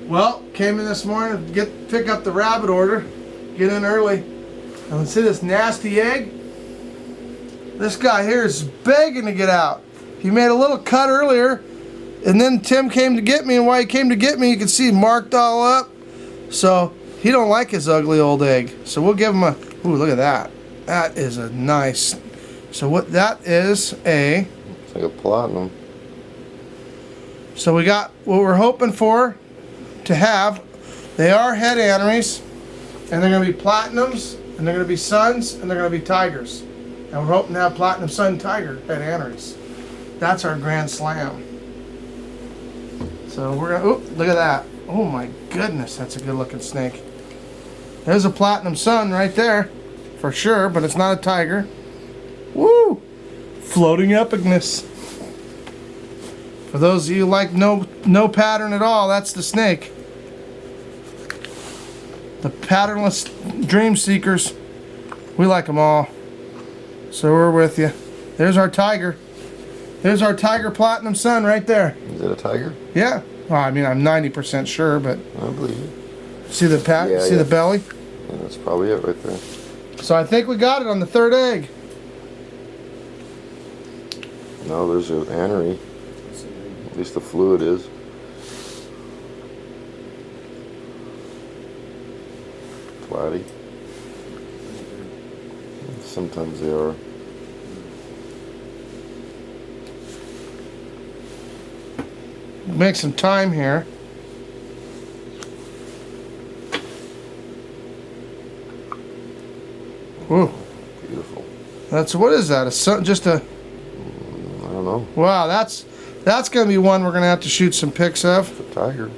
Well, came in this morning to pick up the rabbit order, get in early, and see this nasty egg. This guy here is begging to get out. He made a little cut earlier, and then Tim came to get me, and while he came to get me, you can see marked all up. So he don't like his ugly old egg. So we'll give him a, ooh, look at that. That is a nice, so what that is a, it's like a platinum. So we got what we're hoping for to have. They are head aneries, and they're going to be platinums, and they're going to be suns, and they're going to be tigers. And we're hoping to have platinum sun tiger head aneries. That's our grand slam. So we're going to, look at that. Oh my goodness, that's a good looking snake. There's a platinum sun right there, for sure, but it's not a tiger. Woo! Floating epicness. For those of you who like no pattern at all, that's the snake. The patternless dream seekers, we like them all. So we're with you. There's our tiger. There's our tiger platinum sun right there. Is it a tiger? Yeah. Well, I mean, I'm 90% sure, but I believe you. See the see the belly? Yeah, that's probably it right there. So I think we got it on the third egg. No, there's an anery. At least the fluid is. Platy. Sometimes they are. Make some time here. Ooh. Beautiful. That's, what is that? A sun, just a, I don't know. wow, that's going to be one we're going to have to shoot some pics of. It's a tiger.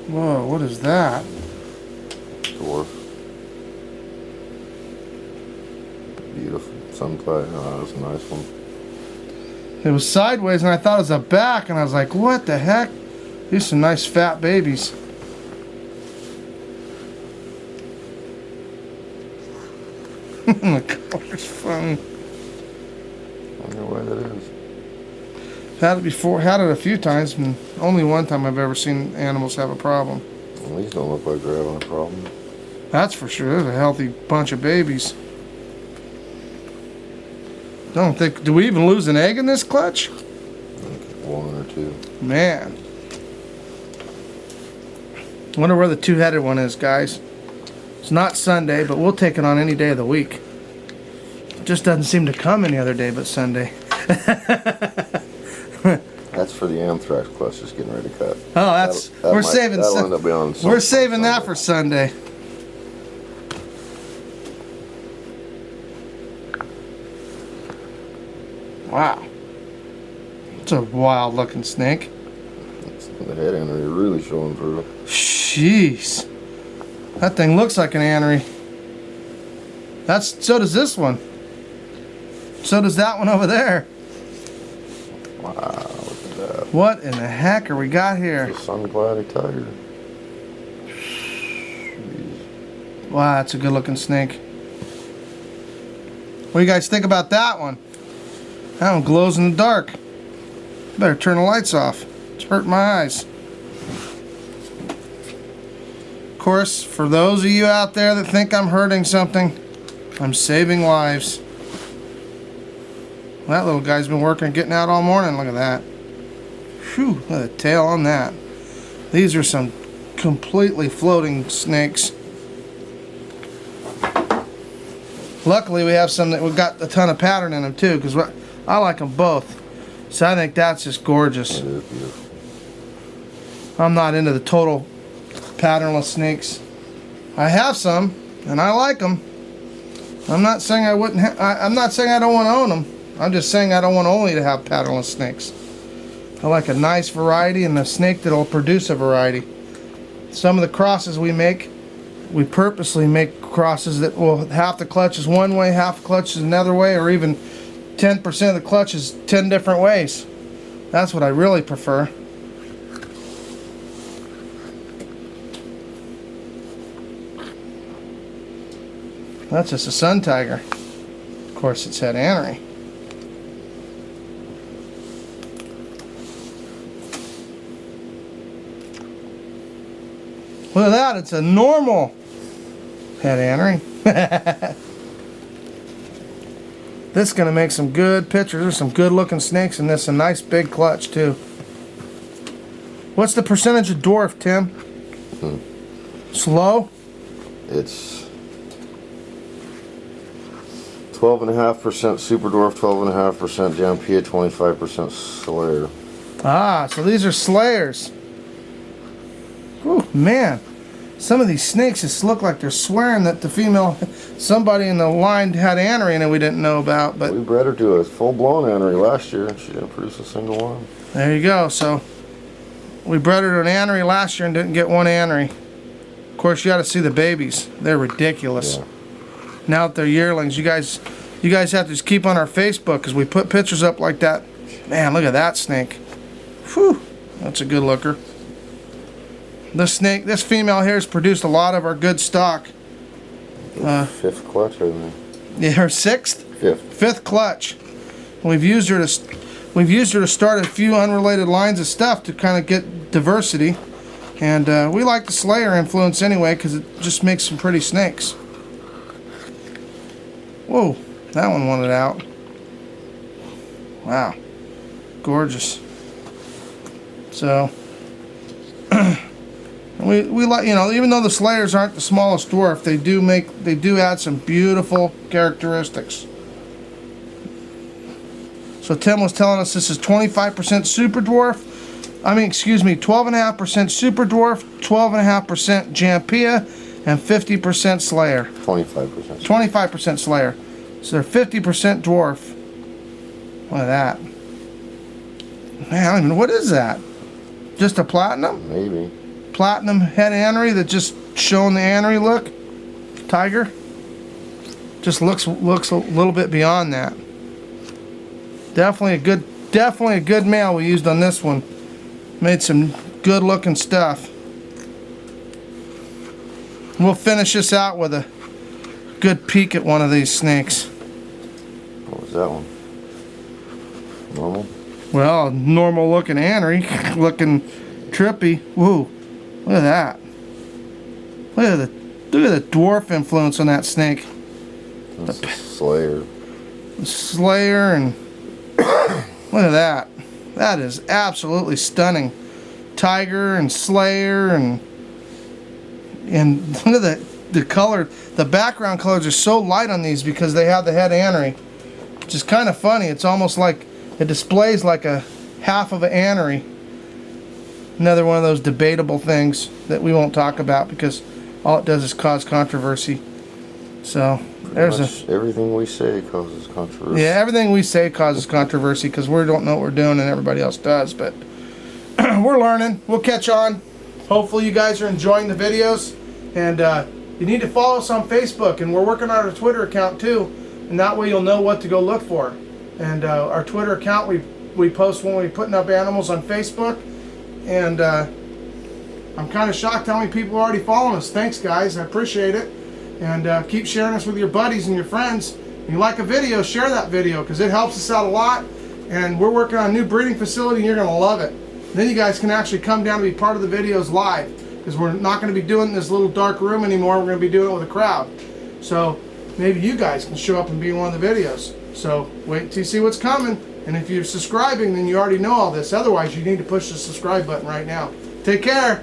Whoa, what is that? Dwarf. Beautiful. Sunflower. Oh, that's a nice one. It was sideways and I thought it was a back, and I was like, what the heck? These are some nice fat babies. The color's fun. I wonder why that is. Had it before, had it a few times, and only one time I've ever seen animals have a problem. Well, these don't look like they're having a problem. That's for sure. There's a healthy bunch of babies. Don't think, do we even lose an egg in this clutch? One or two. Man. Wonder where the two-headed one is, guys. It's not Sunday, but we'll take it on any day of the week. It just doesn't seem to come any other day but Sunday. That's for the anthrax clutch, just getting ready to cut. Oh, that's, we're saving. That'll end up being on we're saving that for Sunday. Wow. It's a wild looking snake. The head anery really showing through. Jeez. That thing looks like an anery. So does this one. So does that one over there. Wow, look at that. What in the heck are we got here? It's a sun-clad tiger. Wow, that's a good looking snake. What do you guys think about that one? That one glows in the dark. Better turn the lights off. It's hurting my eyes. Of course, for those of you out there that think I'm hurting something, I'm saving lives. That little guy's been working, getting out all morning. Look at that. Whew, look at the tail on that. These are some completely floating snakes. Luckily, we have some that we've got a ton of pattern in them too, because I like them both. So I think that's just gorgeous. It is beautiful. I'm not into the total patternless snakes. I have some, and I like them. I'm not saying I wouldn't. I'm not saying I don't want to own them. I'm just saying I don't want only to have patternless snakes. I like a nice variety and a snake that'll produce a variety. Some of the crosses we make, we purposely make crosses that will half the clutch is one way, half the clutch is another way, or even 10% of the clutch is 10 different ways. That's what I really prefer. That's just a sun tiger. Of course, it's had anery. Look at that, it's a normal head anery. This is going to make some good pictures. There's some good looking snakes in this. A nice big clutch too. What's the percentage of dwarf, Tim? Slow? It's 12.5% super dwarf, 12.5% Jampia, 25% Slayer. Ah, so these are slayers. Oh man, some of these snakes just look like they're swearing that the female, somebody in the line had anery and we didn't know about. But we bred her to a full-blown anery last year, and she didn't produce a single one. There you go. So we bred her to an anery last year and didn't get one anery. Of course, you got to see the babies. They're ridiculous. Yeah. Now that they're yearlings, you guys have to just keep on our Facebook because we put pictures up like that. Man, look at that snake. Whew, that's a good looker. This female here has produced a lot of our good stock. Fifth clutch, I think. Yeah, her sixth? Fifth clutch. We've used her to start a few unrelated lines of stuff to kind of get diversity. And we like the Slayer influence anyway because it just makes some pretty snakes. Whoa, that one wanted out. Wow, gorgeous. So we like, you know, even though the Slayers aren't the smallest dwarf, they do add some beautiful characteristics. So Tim was telling us this is 25% super dwarf. I mean, excuse me, 12.5% super dwarf, 12.5% Jampia, and 50% Slayer. 25%. 25% Slayer. So they're 50% dwarf. Look at that. Man, I don't even know, what is that? Just a platinum? Maybe. Platinum head anery that just showing the anery look? Tiger? Just looks a little bit beyond that. Definitely a good male we used on this one. Made some good looking stuff. We'll finish this out with a good peek at one of these snakes. What was that one? Normal? Well, normal looking anery, looking trippy. Woo, look at that. Look at the dwarf influence on that snake. That's a Slayer. The Slayer, and look at that. That is absolutely stunning. Tiger and Slayer, and look at the color. The background colors are so light on these because they have the head anery, which is kind of funny. It's almost like it displays like a half of an anery. Another one of those debatable things that we won't talk about because all it does is cause controversy. So there's everything we say causes controversy. Yeah, everything we say causes controversy because we don't know what we're doing and everybody else does. But we're learning. We'll catch on. Hopefully you guys are enjoying the videos. And you need to follow us on Facebook. And we're working on our Twitter account too. And that way you'll know what to go look for. And our Twitter account, we post when we're putting up animals on Facebook. And I'm kind of shocked how many people are already following us. Thanks, guys. I appreciate it. And keep sharing us with your buddies and your friends. If you like a video, share that video because it helps us out a lot. And we're working on a new breeding facility and you're going to love it. And then you guys can actually come down to be part of the videos live because we're not going to be doing this little dark room anymore. We're going to be doing it with a crowd. So maybe you guys can show up and be in one of the videos. So wait till you see what's coming. And if you're subscribing, then you already know all this. Otherwise, you need to push the subscribe button right now. Take care.